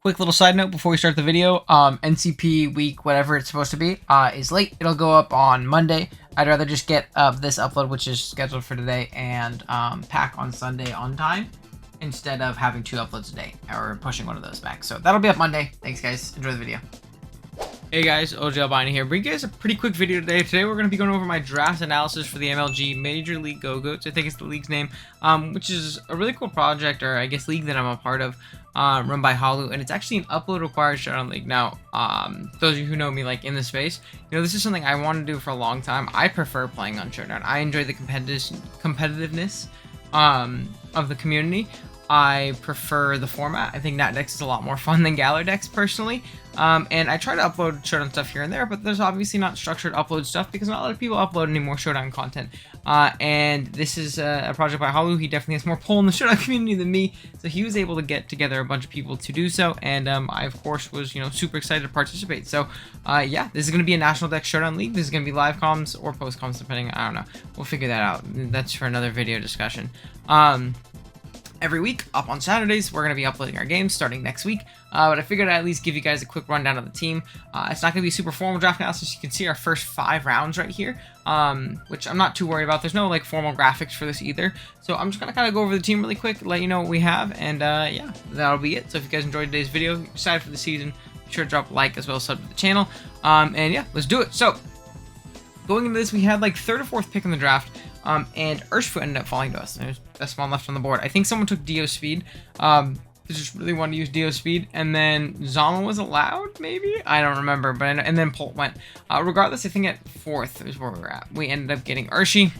Quick little side note before we start the video, NCP week, whatever it's supposed to be, is late. It'll go up on Monday. I'd rather just get this upload, which is scheduled for today, and pack on Sunday on time, instead of having 2 uploads a day, or pushing one of those back. So that'll be up Monday. Thanks, guys. Enjoy the video. Hey guys, OGalbina here. Bring you guys a pretty quick video today. Today we're going to be going over my draft analysis for the MLG Major League Go-Goats. I think it's the league's name, which is a really cool project, or I guess league that I'm a part of, run by Halu, and it's actually an upload required showdown league. Now, those of you who know me like in the space, you know this is something I wanted to do for a long time. I prefer playing on showdown. I enjoy the competitiveness of the community. I prefer the format. I think Natdex is a lot more fun than Galardex personally. And I try to upload Showdown stuff here and there, but there's obviously not structured upload stuff because not a lot of people upload any more Showdown content. And this is a project by Halu. He definitely has more pull in the Showdown community than me, so he was able to get together a bunch of people to do so. And I, of course, was super excited to participate. So yeah, this is going to be a National Dex Showdown League. This is going to be live comms or post comms, depending. I don't know. We'll figure that out. That's for another video discussion. Every week, up on Saturdays, we're going to be uploading our games starting next week. But I figured I'd at least give you guys a quick rundown of the team. It's not going to be a super formal draft analysis. You can see our first 5 rounds right here, which I'm not too worried about. There's no like formal graphics for this either. So I'm just going to kind of go over the team really quick, let you know what we have, and yeah, that'll be it. So if you guys enjoyed today's video, you're excited for the season, be sure to drop a like as well as sub to the channel. And yeah, let's do it. So going into this, we had like 3rd or 4th pick in the draft. And Urshifu ended up falling to us. There's best one left on the board. I think someone took Dio Speed. They just really wanted to use Dio Speed. And then Zama was allowed, maybe? I don't remember. But and then Polt went. Regardless, I think at 4th is where we were at. We ended up getting Urshi.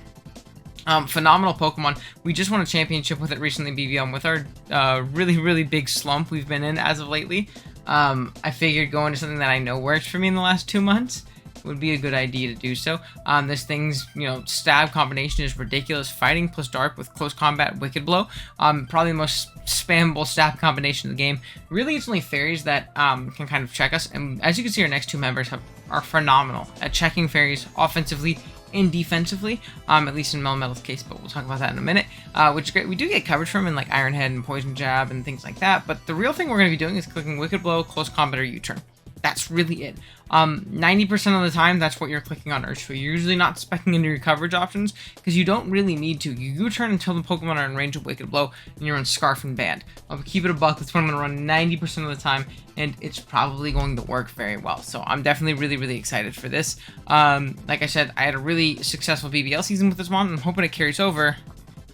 Phenomenal Pokemon. We just won a championship with it recently, BBM, with our really big slump we've been in as of lately. I figured going to something that I know works for me in the last 2 months would be a good idea to do so. This thing's, stab combination is ridiculous. Fighting plus dark with close combat, wicked blow. Probably the most spammable stab combination in the game. Really, it's only fairies that can kind of check us. And as you can see, our next 2 members are phenomenal at checking fairies offensively and defensively, at least in Melmetal's case, but we'll talk about that in a minute, which is great. We do get coverage from in like Iron Head and Poison Jab and things like that, but the real thing we're going to be doing is clicking Wicked Blow, Close Combat, or U-Turn. That's really it. 90% of the time, that's what you're clicking on Urshifu. You're usually not speccing into your coverage options because you don't really need to. You U-turn until the Pokemon are in range of Wicked Blow and you're on Scarf and Band. I'll keep it a buck. That's what I'm going to run 90% of the time, and it's probably going to work very well. So I'm definitely really excited for this. Like I said, I had a really successful BBL season with this one, and I'm hoping it carries over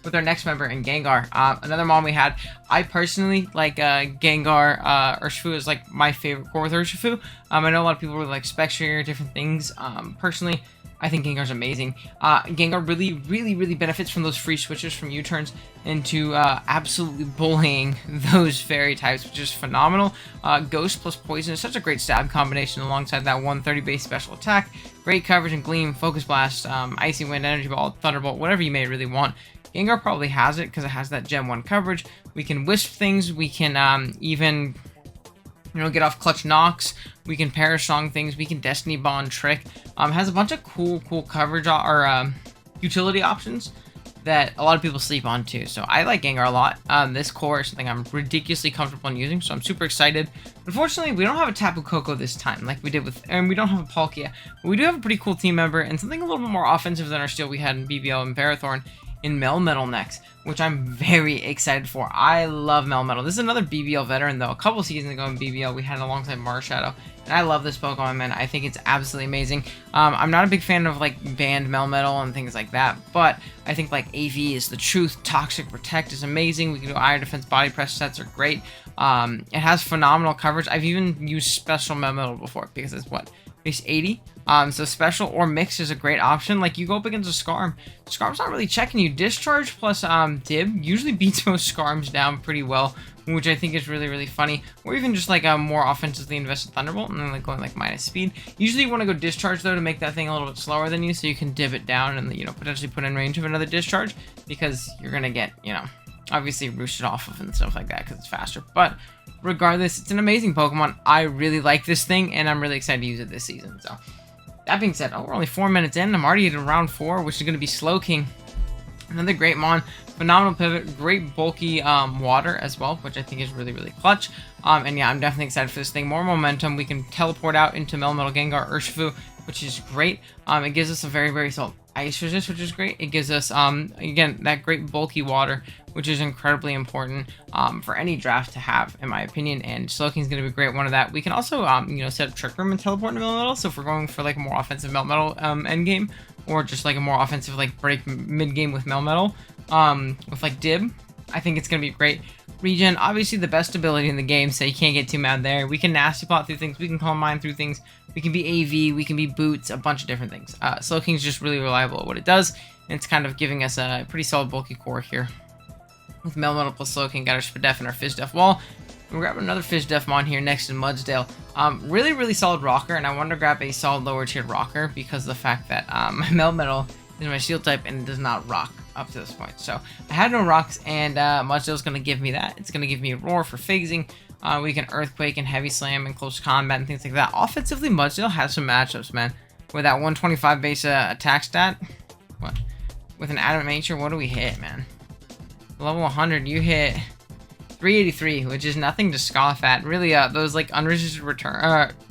with our next member in Gengar. Another mon we had. I personally like Gengar. Urshifu is like my favorite core with Urshifu. I know a lot of people really like Spectre or different things. Personally, I think Gengar's amazing. Gengar really benefits from those free switches from U-turns into absolutely bullying those fairy types, which is phenomenal. Ghost plus Poison is such a great stab combination alongside that 130 base special attack. Great coverage and Gleam, Focus Blast, Icy Wind, Energy Ball, Thunderbolt, whatever you may really want. Gengar probably has it because it has that Gen 1 coverage. We can Wisp things. We can even, get off Clutch Knocks. We can Perish Song things. We can Destiny Bond Trick. Has a bunch of cool coverage or utility options that a lot of people sleep on too. So I like Gengar a lot. This core is something I'm ridiculously comfortable in using, so I'm super excited. Unfortunately, we don't have a Tapu Koko this time like we did with, and we don't have a Palkia, but we do have a pretty cool team member and something a little bit more offensive than our Steel we had in BBL and Parathorn in Melmetal next, which I'm very excited for. I love Melmetal. This is another BBL veteran, though. A couple seasons ago in BBL, we had it alongside Marshadow, and I love this Pokemon, man. I think it's absolutely amazing. I'm not a big fan of, like, banned Melmetal and things like that, but I think, like, AV is the truth. Toxic Protect is amazing. We can do Iron Defense Body Press sets are great. It has phenomenal coverage. I've even used Special Melmetal before, because it's, what, base 80? So special or mix is a great option. Like, you go up against a Scarm. Scarm's not really checking you. Discharge plus Dib usually beats most Scarms down pretty well, which I think is really funny. Or even just like a more offensively invested Thunderbolt and then like going like minus speed. Usually you want to go Discharge though to make that thing a little bit slower than you, so you can Dib it down and potentially put in range of another Discharge, because you're gonna get obviously roosted off of and stuff like that because it's faster. But regardless, it's an amazing Pokemon. I really like this thing and I'm really excited to use it this season. So that being said, we're only 4 minutes in. I'm already in round 4, which is going to be Slowking. Another great mon, phenomenal pivot, great bulky water as well, which I think is really, really clutch. And yeah, I'm definitely excited for this thing. More momentum. We can teleport out into Melmetal, Gengar, Urshifu, which is great. It gives us a very, very solid ice resist, which is great. It gives us, again, that great bulky water, which is incredibly important for any draft to have, in my opinion. And Slowking is going to be a great one of that. We can also, you know, set up Trick Room and teleport into Melmetal. So if we're going for like a more offensive Melmetal endgame, or just like a more offensive like break mid-game with Melmetal, with like Dib, I think it's going to be great. Regen, obviously the best ability in the game, so you can't get too mad there. We can Nasty Plot through things, we can Calm Mind through things, we can be AV, we can be Boots, a bunch of different things. Slowking's just really reliable at what it does, and it's kind of giving us a pretty solid bulky core here. With Melmetal plus Slowking, got our Spadef and our Fizdef wall. We'll grab another Fizdef mon here next to Mudsdale. Really, really solid rocker, and I wanted to grab a solid lower tiered rocker because of the fact that my Melmetal is my shield type and it does not rock up to this point. So I had no rocks, and Mudsdale's going to give me that. It's going to give me a roar for phasing. We can Earthquake and Heavy Slam and Close Combat and things like that. Offensively, Mudsdale has some matchups, man. With that 125 base attack stat, what? With an Adamant Nature, what do we hit, man? Level 100, you hit 383, which is nothing to scoff at. Really, those like unresisted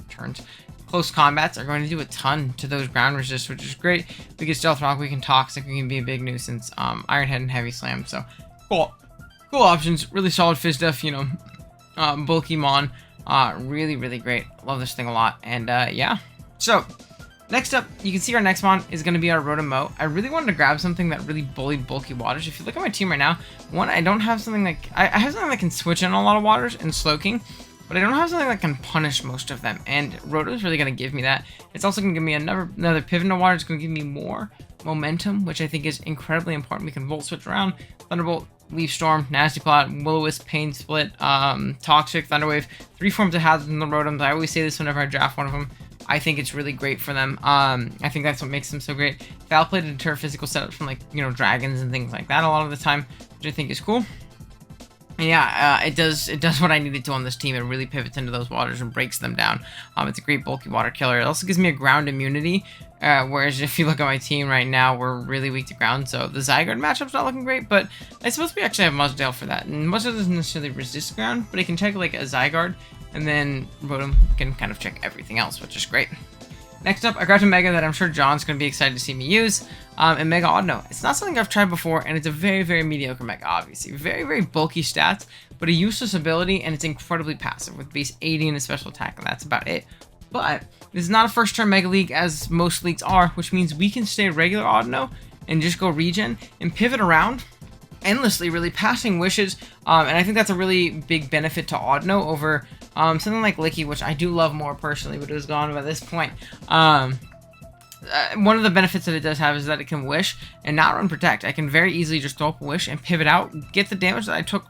turns, close combats are going to do a ton to those ground resists, which is great. We can Stealth Rock, we can Toxic, we can be a big nuisance. Iron Head and Heavy Slam, so cool options. Really solid Fizdef, you know, bulky mon, really, really great. Love this thing a lot, and yeah. So next up, you can see our next mon is going to be our Rotom-wash. I really wanted to grab something that really bullied bulky waters. If you look at my team right now, one, I don't have something like... I have something that can switch in a lot of waters and Slowking, but I don't have something that can punish most of them, and Rotom is really going to give me that. It's also going to give me another pivot to water. It's going to give me more momentum, which I think is incredibly important. We can Volt Switch around, Thunderbolt, Leaf Storm, Nasty Plot, Will-O-Wisp, Pain Split, Toxic, Thunderwave, 3 forms of hazards in the Rotoms. I always say this whenever I draft one of them. I think it's really great for them. I think that's what makes them so great. Foul Play to deter physical setups from, like, you know, dragons and things like that a lot of the time, which I think is cool. And yeah, it does what I needed to on this team. It really pivots into those waters and breaks them down. It's a great bulky water killer. It also gives me a ground immunity, whereas if you look at my team right now, we're really weak to ground. So the Zygarde matchup's not looking great, but I suppose we actually have Mudsdale for that. And Mudsdale doesn't necessarily resist ground, but it can check like a Zygarde, and then Rotom can kind of check everything else, which is great. Next up, I grabbed a Mega that I'm sure John's going to be excited to see me use, and Mega Audino. It's not something I've tried before, and it's a very, very mediocre Mega, obviously. Very, very bulky stats, but a useless ability, and it's incredibly passive with base 80 and a special attack, and that's about it. But this is not a first-turn Mega League, as most leagues are, which means we can stay regular Audino and just go regen and pivot around endlessly, really passing wishes, and I think that's a really big benefit to Audino over something like Licky, which I do love more personally, but it was gone by this point. One of the benefits that it does have is that it can wish and not run protect. I can very easily just throw up a wish and pivot out, get the damage that I took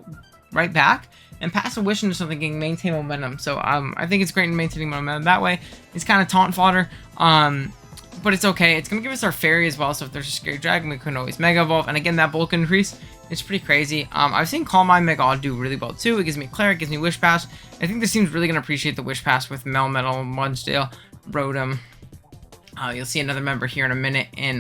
right back, and pass a wish into something and maintain momentum. So I think it's great in maintaining momentum that way. It's kind of taunt fodder, but it's okay. It's going to give us our fairy as well, so if there's a scary dragon, we can always Mega Evolve. And again, that bulk increase, it's pretty crazy. I've seen Calm Mind Mega Odd do really well too. It gives me Cleric, gives me Wish Pass. I think this team's really going to appreciate the Wish Pass with Melmetal, Mudsdale, Rotom. You'll see another member here in a minute in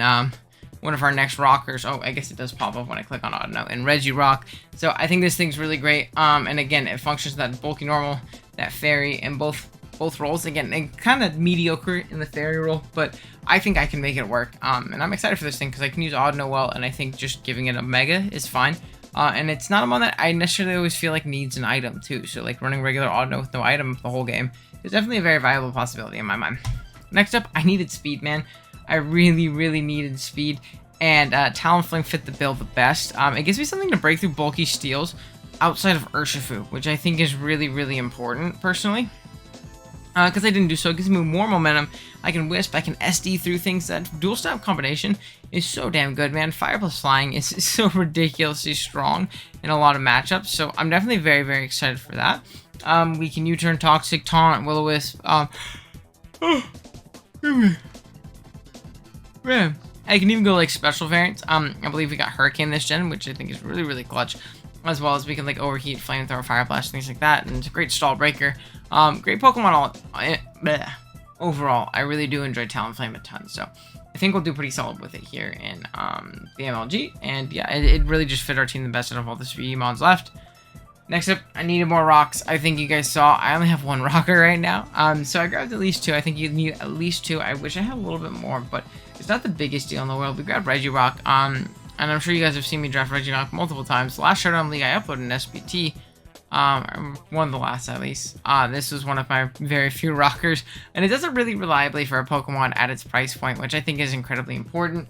one of our next rockers. Oh, I guess it does pop up when I click on Audino, and Regirock. So I think this thing's really great. And again, it functions that bulky normal, that fairy, and both roles. Again, and kind of mediocre in the fairy role, but I think I can make it work. And I'm excited for this thing because I can use Audino well, and I think just giving it a Mega is fine. And it's not one that I necessarily always feel like needs an item too. So like running regular Audino with no item the whole game is definitely a very viable possibility in my mind. Next up, I needed speed, man. I really, really needed speed, and Talonflame fit the bill the best. It gives me something to break through bulky steals outside of Urshifu, which I think is really, really important personally. Because I didn't do so, it gives me more momentum. I can Wisp, I can SD through things. That dual stab combination is so damn good, man. Fire plus Flying is so ridiculously strong in a lot of matchups, so I'm definitely very, very excited for that. We can U-turn, Toxic, Taunt, Will-O-Wisp. Man, I can even go like special variants. I believe we got Hurricane this gen, which I think is really, really clutch. As well as we can like Overheat, Flamethrower, Fire Blast, things like that, and it's a great stall breaker. Great Pokemon overall. I really do enjoy Talonflame a ton. So I think we'll do pretty solid with it here in the MLG. And yeah, it really just fit our team the best out of all the Vmons left. Next up, I needed more rocks. I think you guys saw I only have one rocker right now. So I grabbed at least 2. I think you need at least 2. I wish I had a little bit more, but it's not the biggest deal in the world. We grabbed Regirock. And I'm sure you guys have seen me draft Regirock multiple times. The last Showdown League I uploaded an SBT. One of the last at least. This was one of my very few rockers, and it does it really reliably for a Pokemon at its price point, which I think is incredibly important.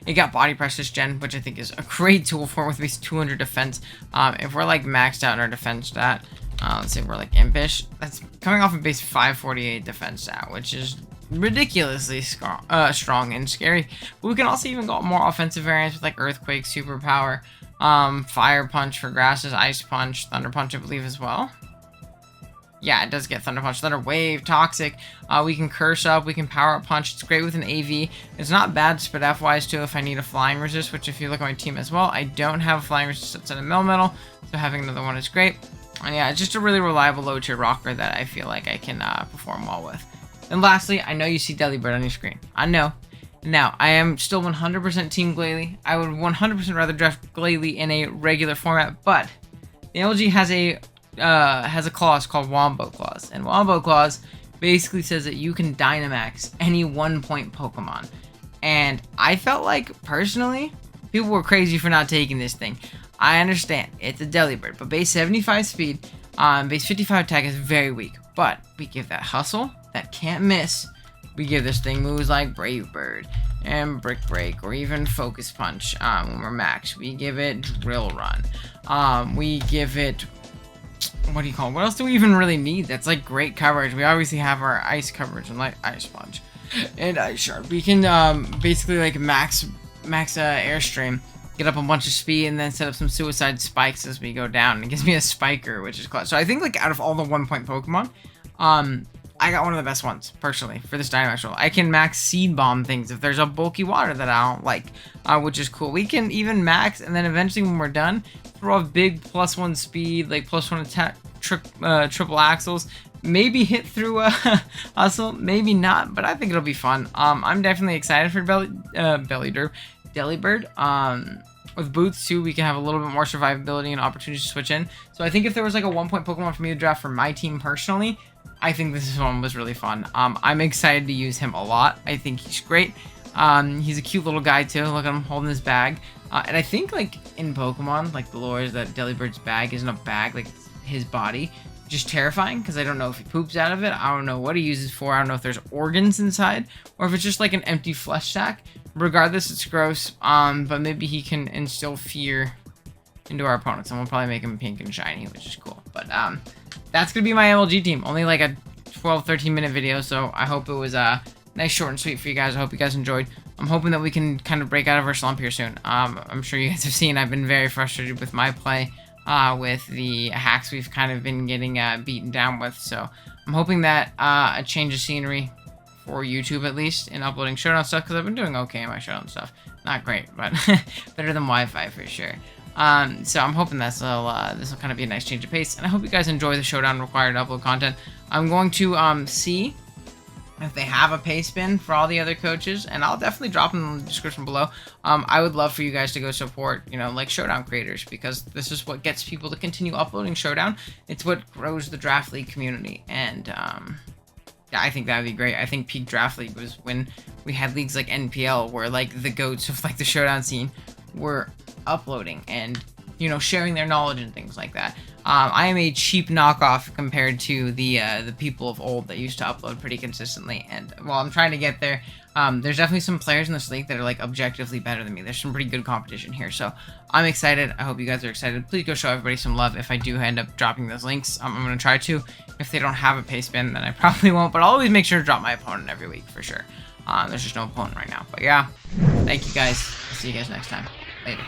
It got body press this gen, which I think is a great tool for it with base 200 defense. If we're like maxed out in our defense stat, let's say we're like impish, that's coming off of base 548 defense stat, which is ridiculously strong and scary. But we can also even go more offensive variants with like Earthquake, Superpower, Fire Punch for grasses, Ice Punch, Thunder Punch I believe as well. Yeah, it does get Thunder Punch, Thunder Wave, Toxic. We can Curse Up, we can Power Up Punch. It's great with an AV. It's not bad Spit F wise too if I need a Flying Resist, which if you look at my team as well, I don't have a Flying Resist outside of Melmetal, so having another one is great. And yeah, it's just a really reliable low tier rocker that I feel like I can perform well with. And lastly, I know you see Delibird on your screen. I know. Now, I am still 100% Team Glalie. I would 100% rather draft Glalie in a regular format, but the MLG has a clause called Wombo Clause, and Wombo Clause basically says that you can Dynamax any 1-point Pokemon. And I felt like, personally, people were crazy for not taking this thing. I understand, it's a Delibird, but base 75 speed, base 55 attack is very weak, but we give that hustle, that can't miss. We give this thing moves like Brave Bird and Brick Break or even Focus Punch when we're max. We give it Drill Run. We give it, what do you call it? What else do we even really need? That's like great coverage. We obviously have our ice coverage and like Ice Punch and Ice Shard. We can basically like max Airstream, get up a bunch of speed, and then set up some suicide spikes as we go down. It gives me a Spiker, which is clutch. So I think like out of all the 1-point Pokemon, I got one of the best ones, personally, for this Dynamax role. I can max Seed Bomb things if there's a bulky water that I don't like, which is cool. We can even max, and then eventually when we're done, throw a big +1 speed, like +1 attack, triple axles, maybe hit through a hustle, maybe not, but I think it'll be fun. I'm definitely excited for Delibird. With boots too, we can have a little bit more survivability and opportunities to switch in. So I think if there was like a 1-point Pokemon for me to draft for my team personally, I think this one was really fun. I'm excited to use him a lot. I think he's great. He's a cute little guy too. Look at him holding his bag. And I think like in Pokemon, like the lore is that Delibird's bag isn't a bag, like it's his body. Just terrifying because I don't know if he poops out of it. I don't know what he uses for. I don't know if there's organs inside or if it's just like an empty flesh sack. Regardless, it's gross. But maybe he can instill fear into our opponents, and we'll probably make him pink and shiny, which is cool. But that's gonna be my MLG team. Only like a 12-13 minute video, so I hope it was nice, short, and sweet for you guys. I hope you guys enjoyed. I'm hoping that we can kind of break out of our slump here soon. I'm sure you guys have seen I've been very frustrated with my play with the hacks we've kind of been getting beaten down with. So I'm hoping that a change of scenery for YouTube at least in uploading Showdown stuff, because I've been doing okay in my Showdown stuff. Not great, but better than Wi-Fi for sure. So I'm hoping this will kind of be a nice change of pace, and I hope you guys enjoy the Showdown required to upload content. I'm going to see if they have a pace bin for all the other coaches, and I'll definitely drop them in the description below. I would love for you guys to go support, you know, like Showdown creators, because this is what gets people to continue uploading Showdown. It's what grows the Draft League community, and yeah, I think that would be great. I think peak Draft League was when we had leagues like NPL, where like the goats of like the Showdown scene were uploading and, you know, sharing their knowledge and things like that. I am a cheap knockoff compared to the people of old that used to upload pretty consistently, and while I'm trying to get there, there's definitely some players in this league that are like objectively better than me. There's some pretty good competition here, so I'm excited. I hope you guys are excited. Please go show everybody some love if I do end up dropping those links. I'm going to try to. If they don't have a pace bin, then I probably won't, but I'll always make sure to drop my opponent every week for sure. There's just no opponent right now, but yeah, thank you guys. I'll see you guys next time. Later.